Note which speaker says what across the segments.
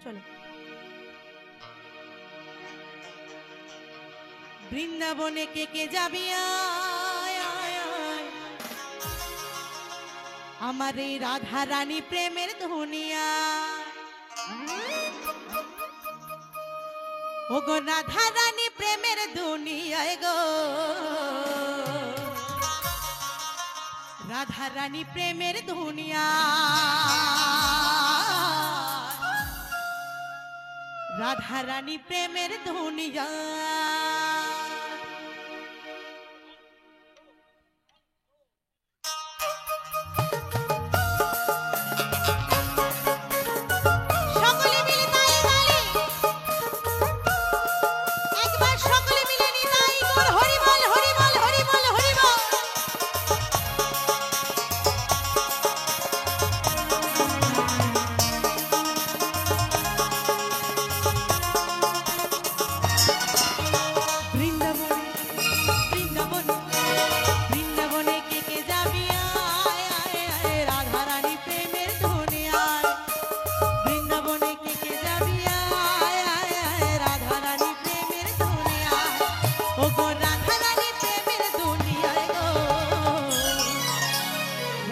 Speaker 1: চলো। বৃন্দাবনে কে কে যাবি আমার এই রাধা রানী প্রেমের ধুনিয়া। ও গো রাধা রানী প্রেমের দুনিয়ায় গো, রাধা রানী প্রেমের দুনিয়া, রাধা রানী প্রেমের দুনিয়া।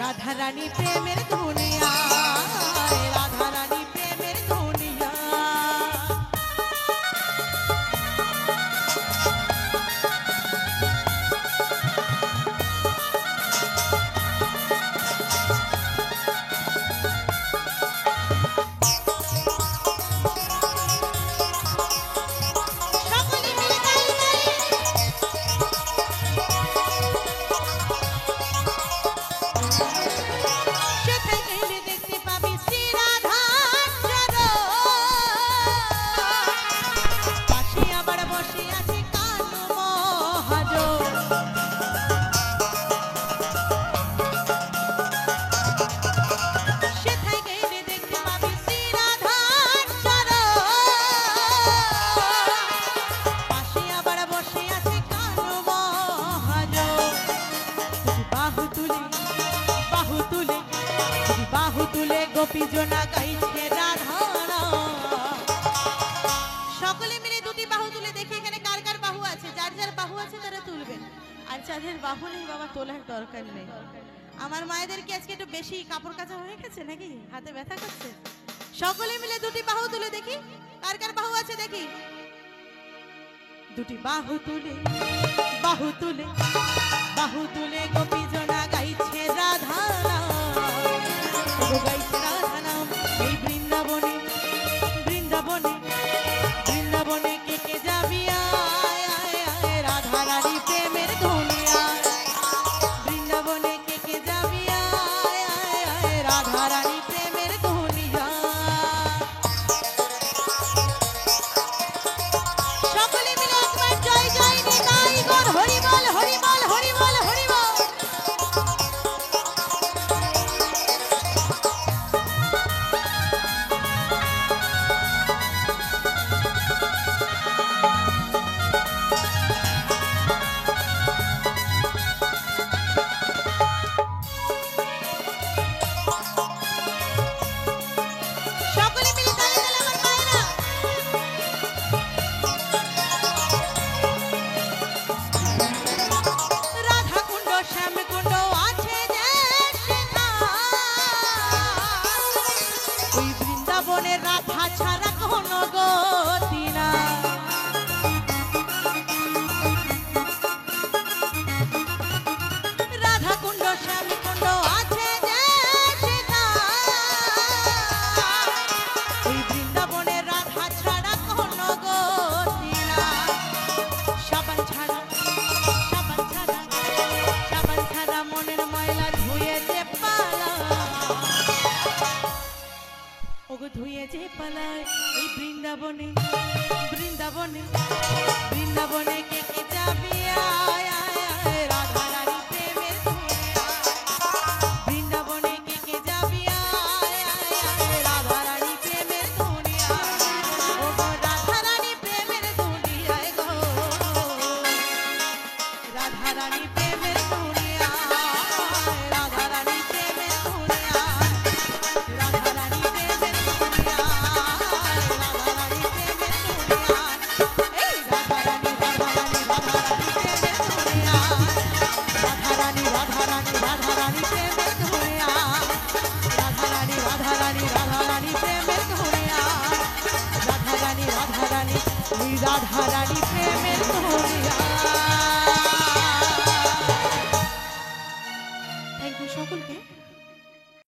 Speaker 1: राधा रानी प्रेमेर दुनिया, राधा रानी प्रेमेर दुनिया। बाहु तुले गोपी जना गाइছে রাধা। সকলে মিলে দুটি বাহু তুলে দেখি এখানে কার কার বাহু আছে। যার যার বাহু আছে তারা তুলবেন, আর যাদের বাহু নেই বাবা তোলার দরকার নেই। আমার মায়েদের কি আজকে একটু বেশি কাপড় কাচা হয়ে গেছে নাকি, হাতে ব্যথা করছে? সকলে মিলে দুটি বাহু তুলে দেখি কার কার বাহু আছে দেখি। দুটি বাহু তুলে বাহু তুলে বাহু তুলে গোপী जना গাইছে রাধা, গাইছে রাধা নাম এই বৃন্দাবনে। বৃন্দাবনে বৃন্দাবনে কে কে যাবি রাধা রানী প্রেমের দুনিয়া। বৃন্দাবনে কে কে যাবি রাধা রানী প্রেমের দুনিয়া। সকলে মিলে একবার জয় জয় নিতাই গৌর হরি বল হরি বল হরি বল হরি বল। রাধা ছাড়া কোনো গতি না, রাধা কুণ্ড শ্যাম কুণ্ড আছে যে ওই বৃন্দাবনে রাধা ছাড়া কোনো গতি না। সাবান ছাড়া সাবান ছাড়া সাবান ছাড়া মনের ময়লা ধুয়ে যে পালা, ওগো ধুয়ে যে পালায় এই বৃন্দাবনে। বৃন্দাবনে বৃন্দাবনে কে কে যাবি রাধা রানী প্রেমের দুনিয়া। বৃন্দাবনে কে কে যাবি রাধা রানী প্রেমের দুনিয়া। ওগো রাধা রানী প্রেমের দুনিয়ায় গো, রাধা রানী প্রেমের দুনিয়া, রাধা রানী প্রেমের দুনিয়া, রাধা রানী প্রেমের দুনিয়া, রানী রাধা রানী প্রেমের ধনিয়া রাধা রানী রাধা রানী রাধা রানী প্রেমের ধনিয়া রাধা রানী রাধা রানী রাধা রানী